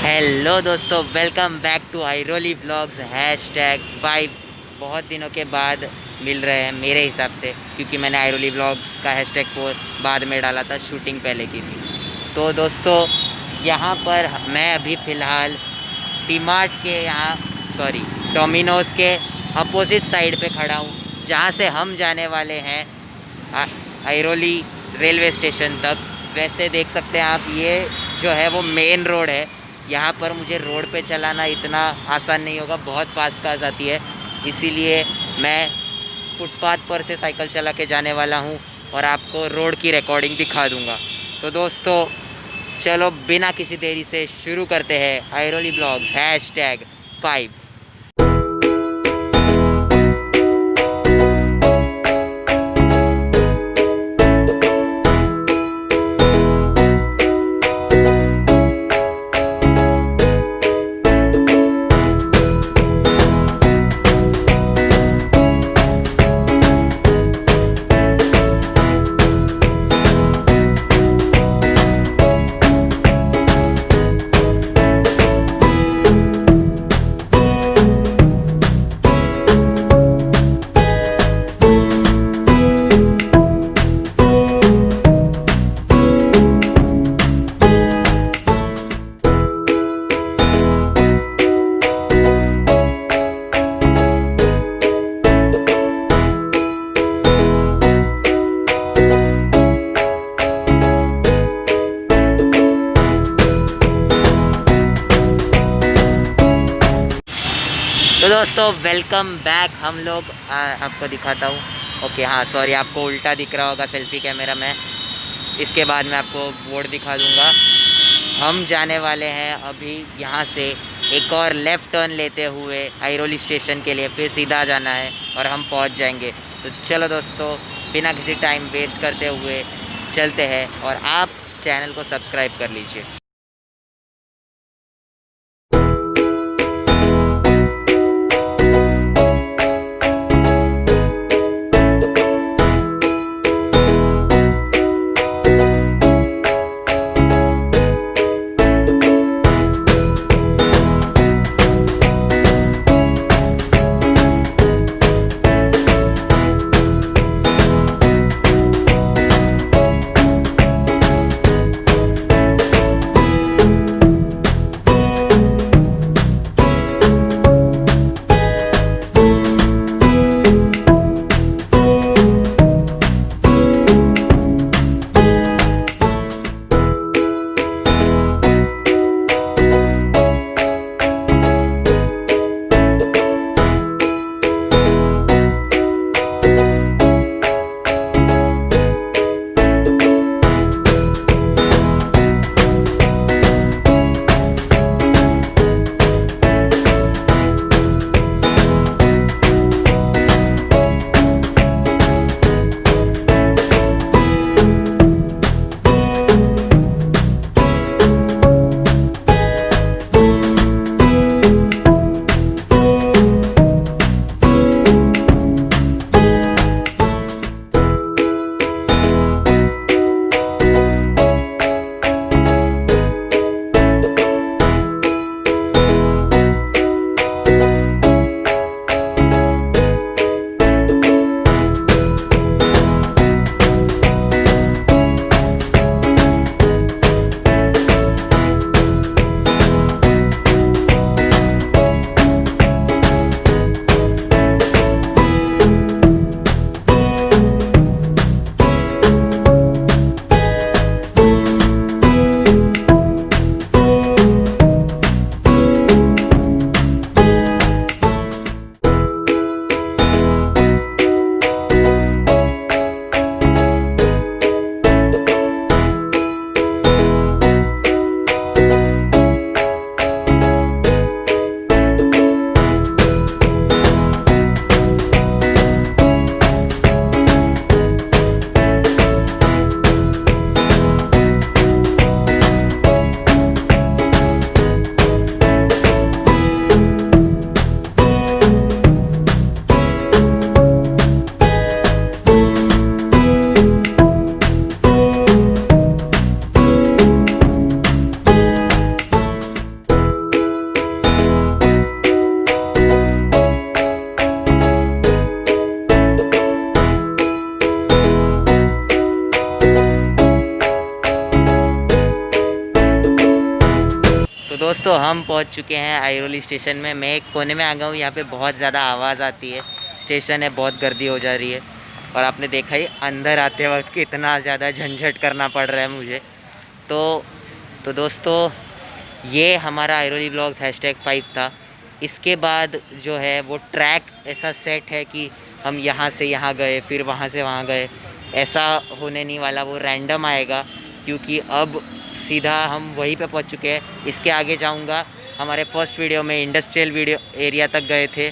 Hello दोस्तों, welcome back to Airoli blogs #5। बहुत दिनों के बाद मिल रहे हैं मेरे हिसाब से, क्योंकि मैंने आयरोली ब्लॉग्स का #4 बाद में डाला था, शूटिंग पहले की थी। तो दोस्तों, यहाँ पर मैं अभी फ़िलहाल डी-मार्ट के यहाँ डोमिनोज़ के अपोजिट साइड पे खड़ा हूँ, जहाँ से हम जाने वाले हैं आयरोली रेलवे स्टेशन तक। वैसे देख सकते हैं आप, ये जो है वो मेन रोड है। यहाँ पर मुझे रोड पे चलाना इतना आसान नहीं होगा, बहुत फास्ट कार आती है, इसीलिए मैं फुटपाथ पर से साइकिल चला के जाने वाला हूँ और आपको रोड की रिकॉर्डिंग दिखा दूँगा। तो दोस्तों, चलो बिना किसी देरी से शुरू करते हैं आयरोली ब्लॉग्स #5। तो दोस्तों, वेलकम बैक। हम लोग आपको दिखाता हूँ। ओके, हाँ सॉरी, आपको उल्टा दिख रहा होगा सेल्फी कैमरा में। इसके बाद मैं आपको बोर्ड दिखा दूँगा। हम जाने वाले हैं अभी यहाँ से एक और लेफ़्ट टर्न लेते हुए आयरोली स्टेशन के लिए, फिर सीधा जाना है और हम पहुँच जाएंगे। तो चलो दोस्तों, बिना किसी टाइम वेस्ट करते हुए चलते हैं, और आप चैनल को सब्सक्राइब कर लीजिए। तो दोस्तों हम पहुंच चुके हैं आयरोली स्टेशन में। मैं एक कोने में आ गया हूँ, यहाँ पे बहुत ज़्यादा आवाज़ आती है। स्टेशन है, बहुत गर्दी हो जा रही है और आपने देखा ही अंदर आते वक्त कितना ज़्यादा झंझट करना पड़ रहा है मुझे। तो दोस्तों ये हमारा आयरोली ब्लॉग्स #5 था। इसके बाद जो है वो ट्रैक ऐसा सेट है कि हम यहाँ से यहाँ गए, फिर वहाँ से वहाँ गए, ऐसा होने नहीं वाला। वो रैंडम आएगा क्योंकि अब सीधा हम वहीं पे पहुँच चुके हैं। इसके आगे जाऊँगा, हमारे फर्स्ट वीडियो में इंडस्ट्रियल वीडियो एरिया तक गए थे,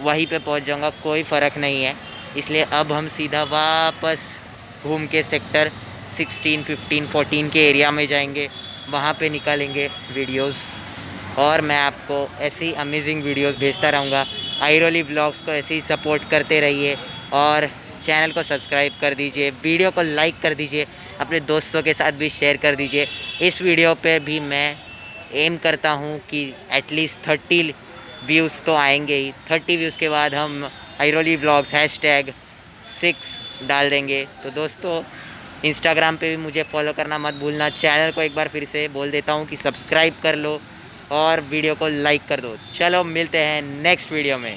वहीं पे पहुँच जाऊँगा, कोई फ़र्क नहीं है। इसलिए अब हम सीधा वापस घूम के सेक्टर 16, 15, 14 के एरिया में जाएंगे, वहाँ पे निकालेंगे वीडियोस और मैं आपको ऐसी ही अमेजिंग वीडियोस भेजता रहूँगा। आयरोली व्लॉग्स को ऐसे ही सपोर्ट करते रहिए और चैनल को सब्सक्राइब कर दीजिए, वीडियो को लाइक कर दीजिए, अपने दोस्तों के साथ भी शेयर कर दीजिए। इस वीडियो पे भी मैं एम करता हूँ कि एटलीस्ट 30 व्यूज़ तो आएंगे ही। 30 व्यूज़ के बाद हम आयरोली व्लॉग्स #6 डाल देंगे। तो दोस्तों इंस्टाग्राम पे भी मुझे फॉलो करना मत भूलना। चैनल को एक बार फिर से बोल देता हूँ कि सब्सक्राइब कर लो और वीडियो को लाइक कर दो। चलो मिलते हैं नेक्स्ट वीडियो में।